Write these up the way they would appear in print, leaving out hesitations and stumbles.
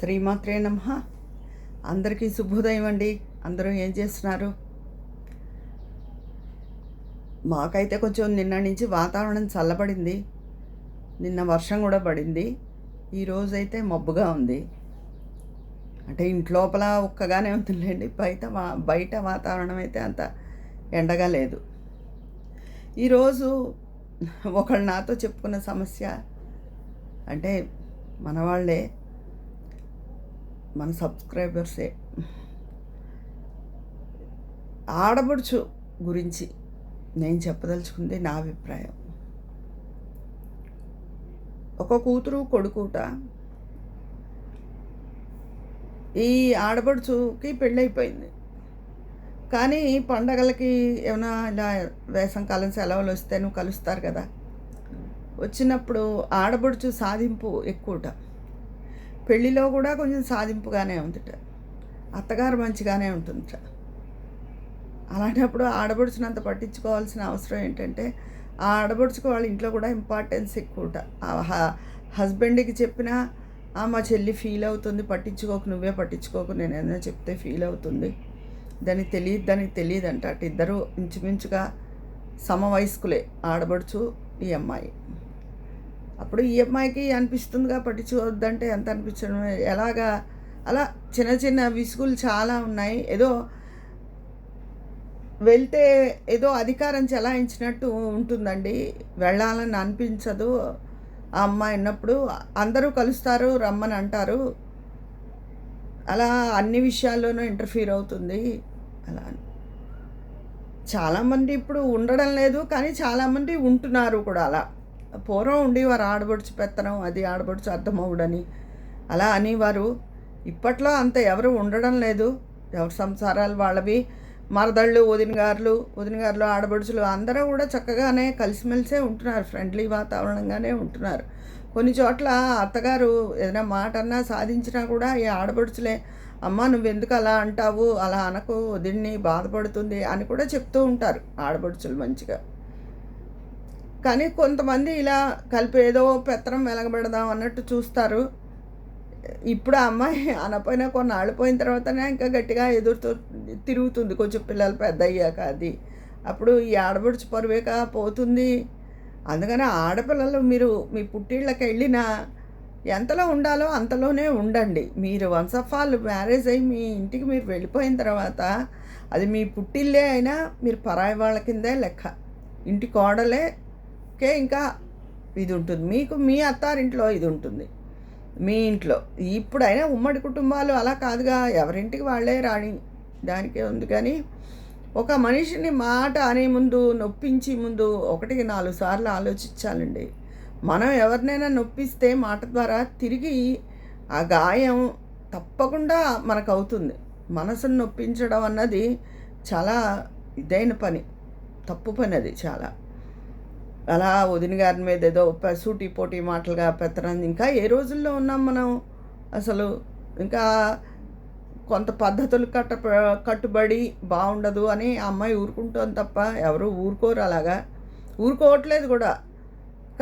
శ్రీమాత్రే నమః. అందరికీ శుభోదయం అండి. అందరూ ఏం చేస్తున్నారు? మాకైతే కొంచెం నిన్న నుంచి వాతావరణం చల్లబడింది. నిన్న వర్షం కూడా పడింది. ఈరోజైతే మబ్బుగా ఉంది. అంటే ఇంట్లోపల ఉక్కగానే ఉంటుందండి. బయట వాతావరణం అయితే అంత ఎండగా లేదు. ఈరోజు ఒకళ్ళు నాతో చెప్పుకున్న సమస్య అంటే మన వాళ్ళే, మన సబ్స్క్రైబర్సే. ఆడపడుచు గురించి నేను చెప్పదలుచుకుంది నా అభిప్రాయం. ఒక కూతురు కొడుకుట, ఈ ఆడపడుచుకి పెళ్ళైపోయింది. కానీ పండగలకి ఏమైనా ఇలా వేసంకాలం సెలవులు వస్తే నువ్వు కలుస్తారు కదా, వచ్చినప్పుడు ఆడపడుచు సాధింపు ఎక్కువట. పెళ్ళిలో కూడా కొంచెం సాధింపుగానే ఉందిట. అత్తగారు మంచిగానే ఉంటుందిట. అలాంటప్పుడు ఆడపడుచునంత పట్టించుకోవాల్సిన అవసరం ఏంటంటే, ఆ ఆడపడుచుకు వాళ్ళ ఇంట్లో కూడా ఇంపార్టెన్స్ ఎక్కువట. హస్బెండ్కి చెప్పినా మా చెల్లి ఫీల్ అవుతుంది, పట్టించుకోకు, నువ్వే పట్టించుకోకు, నేను ఏదైనా చెప్తే ఫీల్ అవుతుంది, దానికి తెలియదు అంట. అటు ఇద్దరు ఇంచుమించుగా సమవయస్కులే, ఆడపడుచు ఈ అమ్మాయి. అప్పుడు ఈ అమ్మాయికి అనిపిస్తుందిగా, పట్టించుకోవద్దంటే ఎంత అనిపించడం, ఎలాగా అలా చిన్న చిన్న విసుగులు చాలా ఉన్నాయి. ఏదో వెళ్తే ఏదో అధికారం చెలాయించినట్టు ఉంటుందండి. వెళ్ళాలని అనిపించదు. ఆ అమ్మాయి అన్నప్పుడు అందరూ కలుస్తారు, రమ్మని అంటారు, అలా అన్ని విషయాల్లోనూ ఇంటర్ఫీర్ అవుతుంది. అలా చాలామంది ఇప్పుడు ఉండడం లేదు, కానీ చాలామంది ఉంటున్నారు కూడా. అలా పూర్వం ఉండేవారు, ఆడబడుచు పెత్తనం, అది ఆడబడుచు అర్థమవుడని అలా అనేవారు. ఇప్పట్లో అంత ఎవరు ఉండడం లేదు. ఎవరి సంసారాలు వాళ్ళవి. మరదళ్ళు, వదిన గారులు, ఆడబడుచులు అందరూ కూడా చక్కగానే కలిసిమెలిసే ఉంటున్నారు, ఫ్రెండ్లీ వాతావరణంగానే ఉంటున్నారు. కొన్ని చోట్ల అత్తగారు ఏదైనా మాట అన్నా సాధించినా కూడా ఈ ఆడబడుచులే, అమ్మ నువ్వెందుకు అలా అంటావు, అలా అనకు, వదిన్ని బాధపడుతుంది అని కూడా చెప్తూ ఉంటారు ఆడబడుచులు మంచిగా. కానీ కొంతమంది ఇలా కలిపి ఏదో పెత్తనం వెలగబెడదాం అన్నట్టు చూస్తారు. ఇప్పుడు ఆ అమ్మాయి అనపోయినా కొన్ని ఆడిపోయిన తర్వాతనే ఇంకా గట్టిగా తిరుగుతుంది, కొంచెం పిల్లలు పెద్ద అయ్యాక. అది అప్పుడు ఈ ఆడబడుచు పరువేక పోతుంది. అందుకని ఆడపిల్లలు మీరు మీ పుట్టిళ్ళకి వెళ్ళినా ఎంతలో ఉండాలో అంతలోనే ఉండండి. మీరు వన్స్ ఆఫ్ ఆల్ మ్యారేజ్ అయ్యి మీ ఇంటికి మీరు వెళ్ళిపోయిన తర్వాత అది మీ పుట్టిల్లే అయినా మీరు పరాయి వాళ్ళ కిందే లెక్క. ఇంటి కోడలేకే ఇంకా ఇది ఉంటుంది, మీకు మీ అత్తారింట్లో ఇది ఉంటుంది, మీ ఇంట్లో. ఇప్పుడైనా ఉమ్మడి కుటుంబాలు అలా కాదుగా, ఎవరింటికి వాళ్ళే రాణి, దానికే ఉంది. కానీ ఒక మనిషిని మాట అనే ముందు, నొప్పించి ముందు 1-4 సార్లు ఆలోచించాలండి. మనం ఎవరినైనా నొప్పిస్తే మాట ద్వారా తిరిగి ఆ గాయం తప్పకుండా మనకు అవుతుంది. మనసును నొప్పించడం అన్నది చాలా ఇదైన పని, తప్పు పని అది చాలా. అలా వదిన గారి మీద ఏదో సూటి పోటీ మాటలుగా పెత్తనం. ఇంకా ఏ రోజుల్లో ఉన్నాం మనం అసలు? ఇంకా కొంత పద్ధతులు కట్టుబడి బాగుండదు అని ఆ అమ్మాయి ఊరుకుంటుంది తప్ప ఎవరు ఊరుకోరు. అలాగా ఊరుకోవట్లేదు కూడా.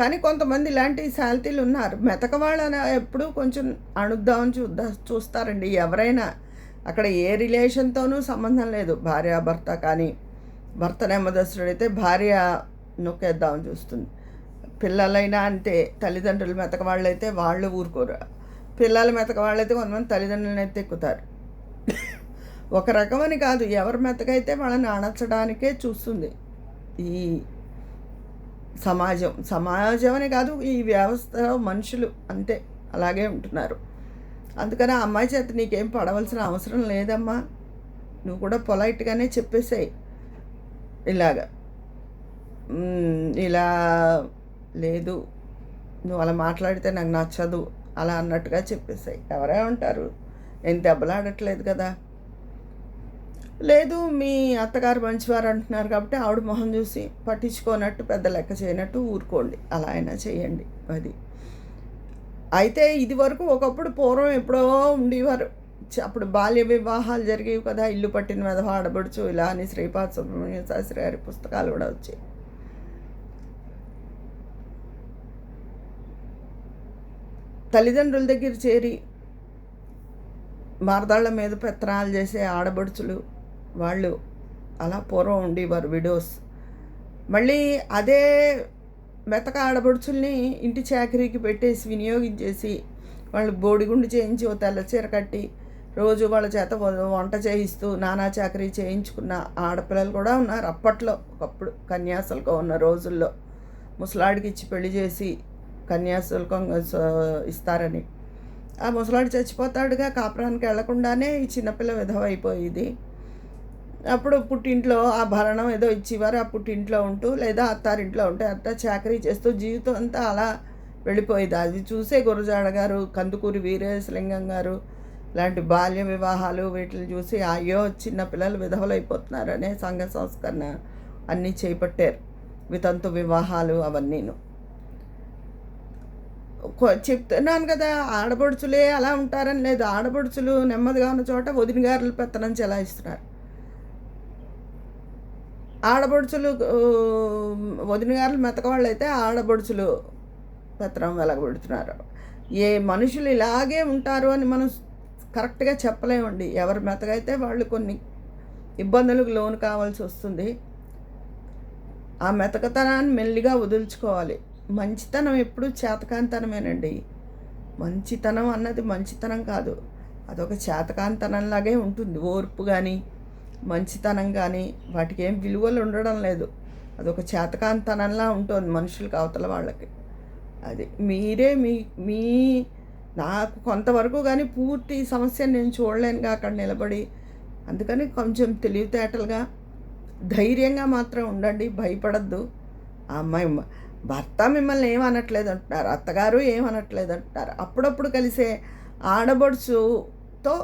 కానీ కొంతమంది ఇలాంటి శాలిటీలు ఉన్నారు. మెతక వాళ్ళని ఎప్పుడూ కొంచెం అణుద్దామని చూస్తారండి ఎవరైనా. అక్కడ ఏ రిలేషన్తోనూ సంబంధం లేదు. భార్యాభర్త కానీ, భర్త నెమ్మదస్తుడైతే భార్య నొక్కేద్దామని చూస్తుంది. పిల్లలైనా అంతే, తల్లిదండ్రులు మెతక వాళ్ళైతే వాళ్ళు ఊరుకోరు. పిల్లల మెతక వాళ్ళైతే కొంతమంది తల్లిదండ్రులను అయితే ఎక్కుతారు. ఒక రకమని కాదు, ఎవరి మెతకైతే వాళ్ళని అణచడానికే చూస్తుంది ఈ సమాజం అని కాదు, ఈ వ్యవస్థలో మనుషులు అంతే అలాగే ఉంటున్నారు. అందుకని ఆ అమ్మాయి చేత నీకేం పడవలసిన అవసరం లేదమ్మా, నువ్వు కూడా పొలైట్గానే చెప్పేసేయి, ఇలాగా ఇలా లేదు, నువ్వు అలా మాట్లాడితే నాకు నచ్చదు అలా అన్నట్టుగా చెప్పేసాయి. ఎవరే ఉంటారు, ఏం దెబ్బలాడట్లేదు కదా. లేదు మీ అత్తగారు మంచివారు అంటున్నారు కాబట్టి ఆవిడ మొహం చూసి పట్టించుకోనట్టు, పెద్ద లెక్క చేయనట్టు ఊరుకోండి, అలా అయినా చేయండి. అది అయితే ఇది వరకు ఒకప్పుడు పూర్వం ఎప్పుడో ఉండేవారు. అప్పుడు బాల్య వివాహాలు జరిగేవి కదా, ఇల్లు పట్టిన మీద ఆడబడుచు ఇలా అని శ్రీపాద సుబ్రహ్మణ్య శాస్త్రి గారి పుస్తకాలు కూడా వచ్చాయి. తల్లిదండ్రుల దగ్గర చేరి మరదళ్ళ మీద పెత్తనాలు చేసే ఆడబడుచులు వాళ్ళు అలా పూర్వం ఉండేవారు విడోస్. మళ్ళీ అదే మెతక ఆడబడుచుల్ని ఇంటి చాకరీకి పెట్టేసి వినియోగించేసి వాళ్ళకి బోడిగుండు చేయించి ఓ తెల్ల చీర కట్టి రోజు వాళ్ళ చేత వంట చేయిస్తూ నానా చాకరీ చేయించుకున్న ఆడపిల్లలు కూడా ఉన్నారు అప్పట్లో. ఒకప్పుడు కన్యాశుల్కం ఉన్న రోజుల్లో ముసలాడికి ఇచ్చి పెళ్లి చేసి కన్యాశుల్కం ఇస్తారని. ఆ ముసలాడు చచ్చిపోతాడుగా, కాపురానికి వెళ్లకుండానే ఈ చిన్నపిల్ల విధవ అయిపోయేది. అప్పుడు పుట్టింట్లో ఆ భరణం ఏదో ఇచ్చేవారు, ఆ పుట్టింట్లో ఉంటూ లేదా అత్తారింట్లో ఉంటే అత్త చాకరీ చేస్తూ జీవితం అంతా అలా వెళ్ళిపోయేది. అది చూసే గురజాడ గారు, కందుకూరి వీరేశలింగం గారు లాంటి బాల్య వివాహాలు వీటిని చూసి అయ్యో చిన్న పిల్లలు విధవలు అయిపోతున్నారనే సంఘ సంస్కరణ అన్నీ చేపట్టారు. వితంతు వివాహాలు అవన్నీను. చెప్తున్నాను కదా, ఆడపడుచులే అలా ఉంటారని లేదు. ఆడపడుచులు నెమ్మదిగా ఉన్న చోట వదిన గారులు పెత్తనం చెలాయిస్తున్నారు. ఆడపడుచులు వదిన గారులు మెతకవాళ్ళు అయితే ఆడపడుచులు పెత్తనం వెలగబెడుతున్నారు. ఏ మనుషులు ఇలాగే ఉంటారు అని మనం కరెక్ట్గా చెప్పలేమండి. ఎవరు మెతకైతే వాళ్ళు కొన్ని ఇబ్బందులకు లోను కావాల్సి వస్తుంది. ఆ మెతకతనాన్ని మెల్లిగా వదులుచుకోవాలి. మంచితనం ఎప్పుడు చేతకాంతనమేనండి. మంచితనం అన్నది మంచితనం కాదు, అదొక చేతకాంతనంలాగే ఉంటుంది. ఓర్పు కానీ మంచితనం కానీ వాటికి ఏం విలువలు ఉండడం లేదు. అదొక చేతకాంతనంలా ఉంటుంది మనుషులకు, అవతల వాళ్ళకి. అది మీరే మీ నాకు కొంతవరకు కానీ పూర్తి సమస్యను నేను చూడలేనుగా అక్కడ నిలబడి. అందుకని కొంచెం తెలివితేటలుగా ధైర్యంగా మాత్రం ఉండండి, భయపడద్దు. ఆ అమ్మాయి భర్త మిమ్మల్ని ఏమనట్లేదు అంటున్నారు, అత్తగారు ఏమనట్లేదు అంటున్నారు. అప్పుడప్పుడు కలిసే ఆడబడుచుతో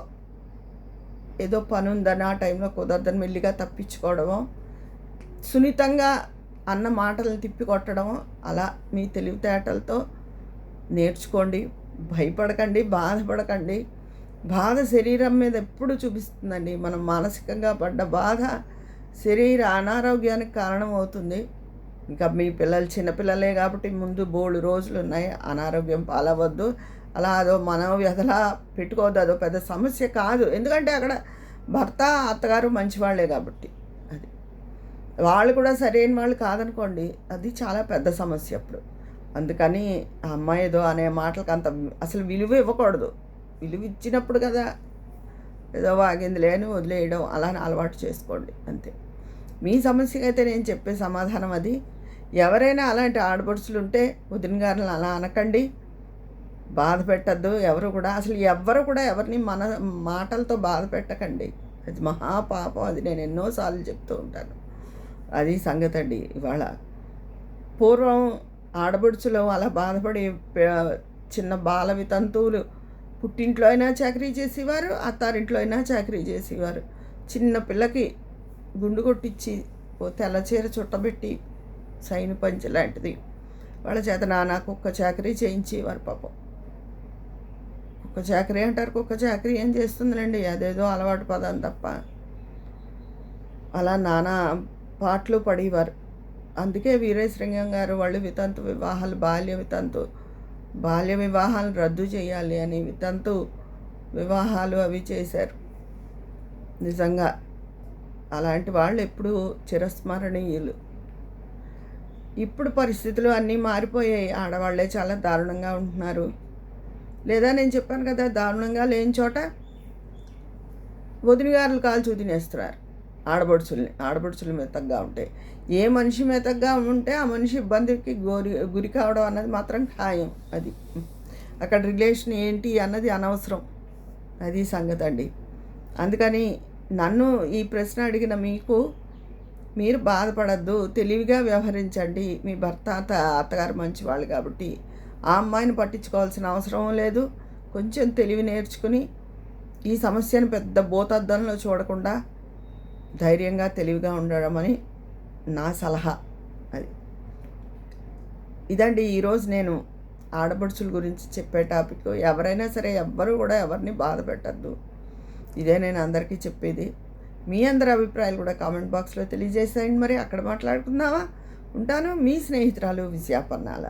ఏదో పని ఉందని ఆ టైంలో కుదరదని మెల్లిగా తప్పించుకోవడమో, సున్నితంగా అన్న మాటలను తిప్పికొట్టడమో అలా మీ తెలివితేటలతో నేర్చుకోండి. భయపడకండి, బాధపడకండి. బాధ శరీరం మీద ఎప్పుడు చూపిస్తుందండి. మనం మానసికంగా పడ్డ బాధ శరీర అనారోగ్యానికి కారణం అవుతుంది. ఇంకా మీ పిల్లలు చిన్నపిల్లలే కాబట్టి ముందు బోల్డు రోజులు ఉన్నాయి, అనారోగ్యం పాలవద్దు. అలా అదో మనోవ్యధలా పెట్టుకోవద్దు. అదో పెద్ద సమస్య కాదు, ఎందుకంటే అక్కడ భర్త అత్తగారు మంచివాళ్లే కాబట్టి. అది వాళ్ళు కూడా సరైన వాళ్ళు కాదనుకోండి, అది చాలా పెద్ద సమస్య అప్పుడు. అందుకని ఆ అమ్మాయి ఏదో అనే మాటలకు అంత అసలు విలువ ఇవ్వకూడదు. విలువ ఇచ్చినప్పుడు కదా ఏదో వాగింది లేని వదిలేయడం అలా అలవాటు చేసుకోండి అంతే. మీ సమస్యకి అయితే నేను చెప్పే సమాధానం అది. ఎవరైనా అలాంటి ఆడపడుచులు ఉంటే వదిన గారిని అలా అనకండి, బాధ పెట్టద్దు. ఎవరు కూడా అసలు ఎవ్వరు కూడా ఎవరిని మన మాటలతో బాధ పెట్టకండి. అది మహాపాపం. అది నేను ఎన్నోసార్లు చెప్తూ ఉంటాను. అది సంగతి అండి. ఇవాళ పూర్వం ఆడపడుచులు అలా బాధపడి చిన్న బాల వితంతువులు పుట్టింట్లో అయినా చాకరీ చేసేవారు, అత్తారింట్లో అయినా చాకరీ చేసేవారు. చిన్న పిల్లకి గుండు కొట్టించి ఓ తెల్ల చీర చుట్టబెట్టి సైను పంచి లాంటిది వాళ్ళ చేత నానా కుక్క చాకరీ చేయించేవారు. పాపం కుక్క చాకరీ అంటారు, కుక్క చాకరీ ఏం చేస్తుందిలేండి, అదేదో అలవాటు పదం తప్ప. అలా నానా పాటలు పడేవారు. అందుకే వీరేశలింగం గారు వాళ్ళు వితంతు వివాహాలు, బాల్య వివాహాలు రద్దు చేయాలి అని వితంతు వివాహాలు అవి చేశారు. నిజంగా అలాంటి వాళ్ళు ఎప్పుడూ చిరస్మరణీయులు. ఇప్పుడు పరిస్థితులు అన్నీ మారిపోయాయి. ఆడవాళ్లే చాలా దారుణంగా ఉంటున్నారు. లేదా నేను చెప్పాను కదా, దారుణంగా లేని చోట వదిన గారులు కాల్చి తినేస్తున్నారు ఆడబడుచులు మెత్తగా ఉంటాయి. ఏ మనిషి మెత్తగా ఉంటే ఆ మనిషి ఇబ్బందికి గురి కావడం అన్నది మాత్రం ఖాయం. అది అక్కడ రిలేషన్ ఏంటి అన్నది అనవసరం. అది సంగతి అండి. అందుకని నన్ను ఈ ప్రశ్న అడిగిన మీరు బాధపడద్దు, తెలివిగా వ్యవహరించండి. మీ భర్త అత్తగారు మంచివాళ్ళు కాబట్టి ఆ అమ్మాయిని పట్టించుకోవాల్సిన అవసరం లేదు. కొంచెం తెలివి నేర్చుకుని ఈ సమస్యను పెద్ద భూతద్దంలో చూడకుండా ధైర్యంగా తెలివిగా ఉండడం అని నా సలహా. అది ఇదండి ఈరోజు నేను ఆడపడుచుల గురించి చెప్పే టాపిక్. ఎవరైనా సరే ఎవ్వరూ కూడా ఎవరిని బాధ పెట్టద్దు. ఇదే నేను అందరికీ చెప్పేది. మీ అందరి అభిప్రాయాలు కూడా కామెంట్ బాక్స్లో తెలియజేసేయండి. మరి అక్కడ మాట్లాడుకుందామా? ఉంటాను. మీ స్నేహితురాలు విజయాపన్నాల.